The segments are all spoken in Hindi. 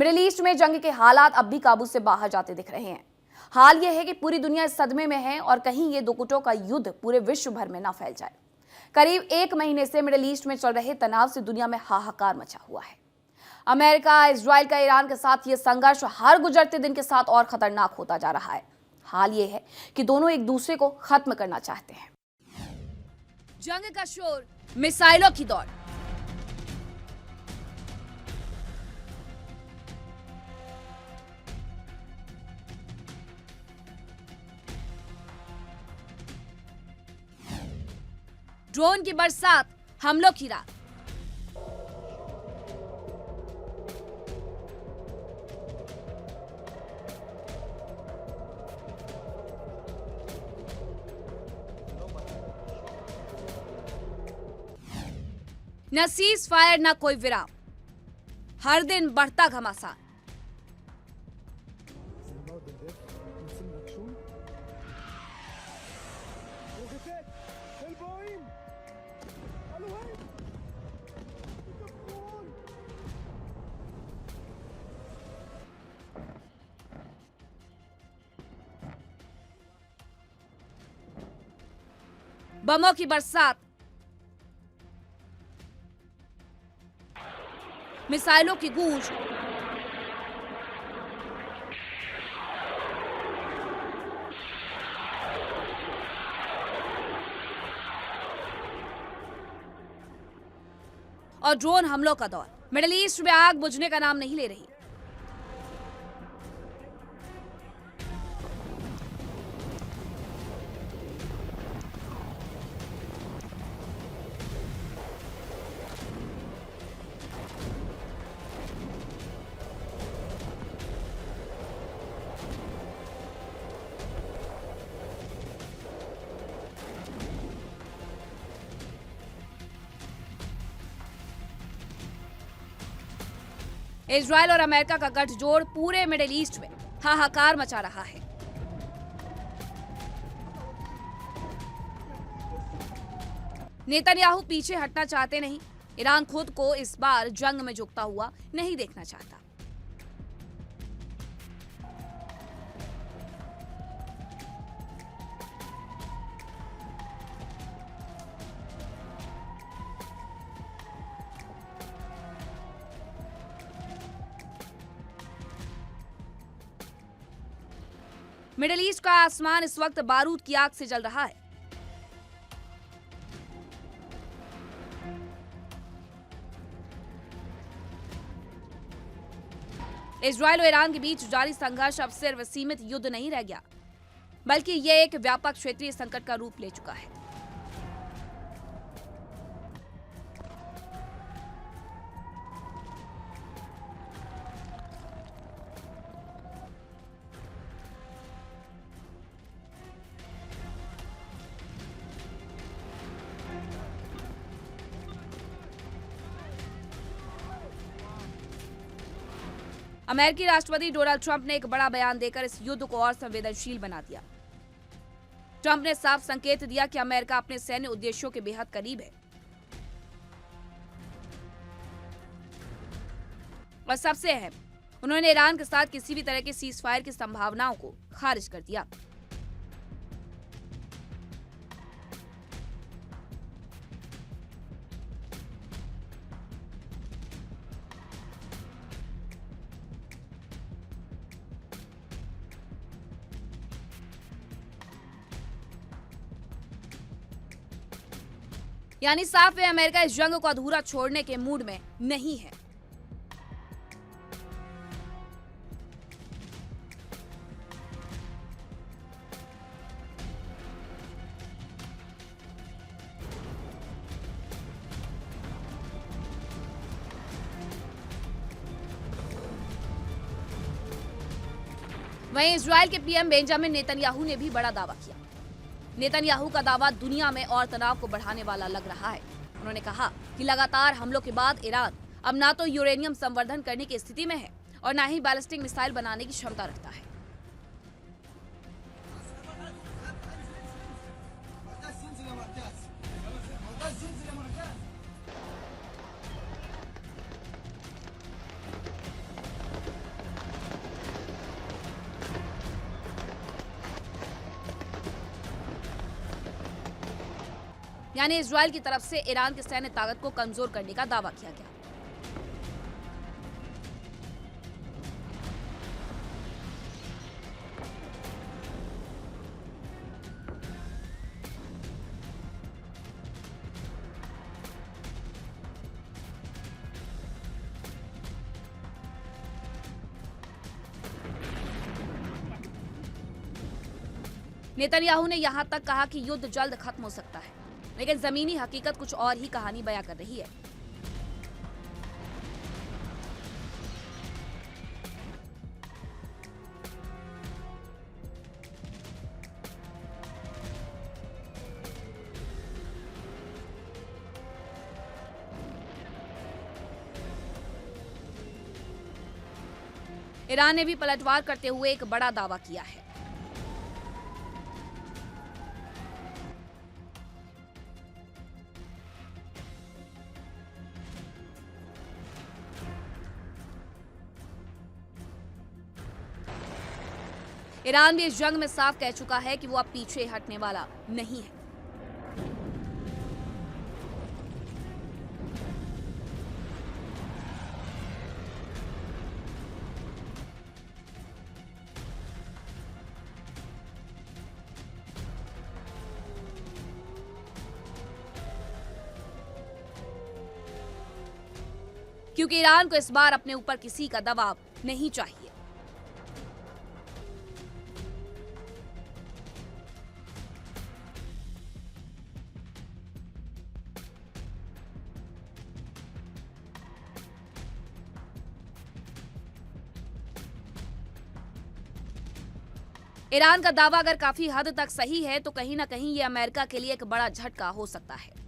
मिडिल ईस्ट में जंग के हालात अब भी काबू से बाहर जाते दिख रहे हैं। हाल यह है कि पूरी दुनिया इस सदमे में है और कहीं ये दो गुटों का युद्ध पूरे विश्व भर में ना फैल जाए। करीब 1 महीने से मिडिल ईस्ट में चल रहे तनाव से दुनिया में हाहाकार मचा हुआ है। अमेरिका, इजराइल का ईरान के साथ ये संघर्ष हर गुजरते दिन के साथ और खतरनाक होता जा रहा है। हाल ये है कि दोनों एक दूसरे को खत्म करना चाहते हैं। जंग का शोर, मिसाइलों की दौड़। ड्रोन की बरसात, हमलों की रात। न सीज फायर न कोई विराम, हर दिन बढ़ता घमासान। बमों की बरसात, मिसाइलों की गूंज, और ड्रोन हमलों का दौर मिडिल ईस्ट में आग बुझने का नाम नहीं ले रही। इजराइल और अमेरिका का गठजोड़ पूरे मिडिल ईस्ट में हाहाकार मचा रहा है। नेतन्याहू पीछे हटना चाहते नहीं। ईरान खुद को इस बार जंग में झुकता हुआ नहीं देखना चाहता। मिडिल ईस्ट का आसमान इस वक्त बारूद की आग से जल रहा है। इजराइल और ईरान के बीच जारी संघर्ष अब सिर्फ सीमित युद्ध नहीं रह गया, बल्कि यह एक व्यापक क्षेत्रीय संकट का रूप ले चुका है। अमेरिकी राष्ट्रपति डोनाल्ड ट्रंप ने एक बड़ा बयान देकर इस युद्ध को और संवेदनशील बना दिया। ट्रंप ने साफ संकेत दिया कि अमेरिका अपने सैन्य उद्देश्यों के बेहद करीब है और सबसे अहम, उन्होंने ईरान के साथ किसी भी तरह के सीज फायर की संभावनाओं को खारिज कर दिया। यानी साफ है, अमेरिका इस जंग को अधूरा छोड़ने के मूड में नहीं है। वहीं इजराइल के पीएम बेंजामिन नेतन्याहू ने भी बड़ा दावा किया। नेतन्याहू का दावा दुनिया में और तनाव को बढ़ाने वाला लग रहा है। उन्होंने कहा कि लगातार हमलों के बाद ईरान अब ना तो यूरेनियम संवर्धन करने की स्थिति में है और ना ही बैलिस्टिक मिसाइल बनाने की क्षमता रखता है। यानी इजराइल की तरफ से ईरान की सैन्य ताकत को कमजोर करने का दावा किया गया। नेतन्याहू ने यहां तक कहा कि युद्ध जल्द खत्म हो सकता है, लेकिन जमीनी हकीकत कुछ और ही कहानी बयां कर रही है। ईरान ने भी पलटवार करते हुए एक बड़ा दावा किया है। ईरान भी इस जंग में साफ कह चुका है कि वो अब पीछे हटने वाला नहीं है। क्योंकि ईरान को इस बार अपने ऊपर किसी का दबाव नहीं चाहिए। ईरान का दावा अगर काफी हद तक सही है तो कहीं ना कहीं ये अमेरिका के लिए एक बड़ा झटका हो सकता है।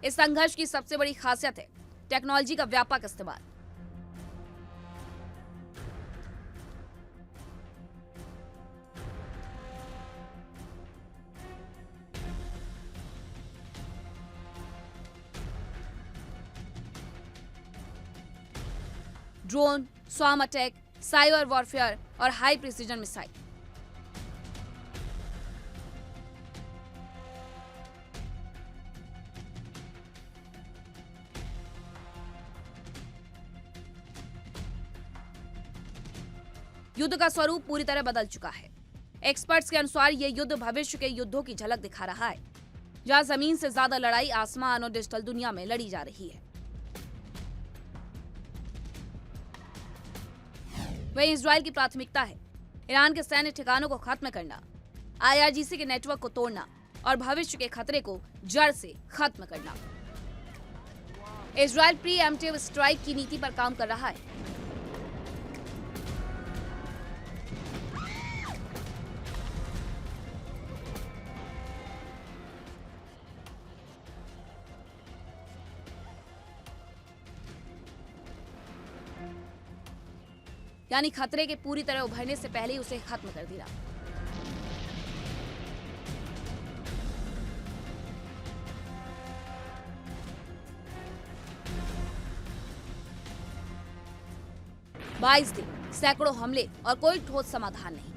इस संघर्ष की सबसे बड़ी खासियत है टेक्नोलॉजी का व्यापक इस्तेमाल। ड्रोन, स्वाम अटैक, साइबर वॉरफेयर और हाई प्रिसीजन मिसाइल। युद्ध का स्वरूप पूरी तरह बदल चुका है। एक्सपर्ट्स के अनुसार यह युद्ध भविष्य के युद्धों की झलक दिखा रहा है, जहां जमीन से ज्यादा लड़ाई आसमान और डिजिटल दुनिया में लड़ी जा रही है। वहीं इजराइल की प्राथमिकता है ईरान के सैन्य ठिकानों को खत्म करना, IRGC के नेटवर्क को तोड़ना और भविष्य के खतरे को जड़ से खत्म करना। इजराइल प्रीएम्प्टिव स्ट्राइक की नीति पर काम कर रहा है। यानी खतरे के पूरी तरह उभरने से पहले ही उसे खत्म कर दिया। बाईस दिन, सैकड़ों हमले और कोई ठोस समाधान नहीं।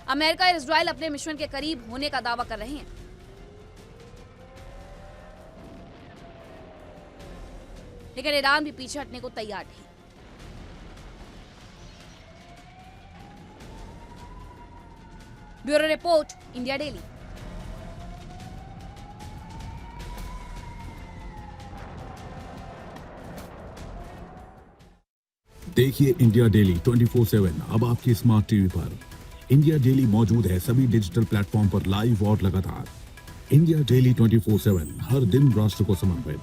अमेरिका और इजराइल अपने मिशन के करीब होने का दावा कर रहे हैं। लेकिन ईरान भी पीछे हटने को तैयार नहीं। Bureau report, India daily. देखिए इंडिया डेली 24/7 अब आपकी स्मार्ट टीवी पर। इंडिया डेली मौजूद है सभी डिजिटल प्लेटफॉर्म पर लाइव और लगातार। इंडिया डेली 24/7 हर दिन राष्ट्र को समर्पित।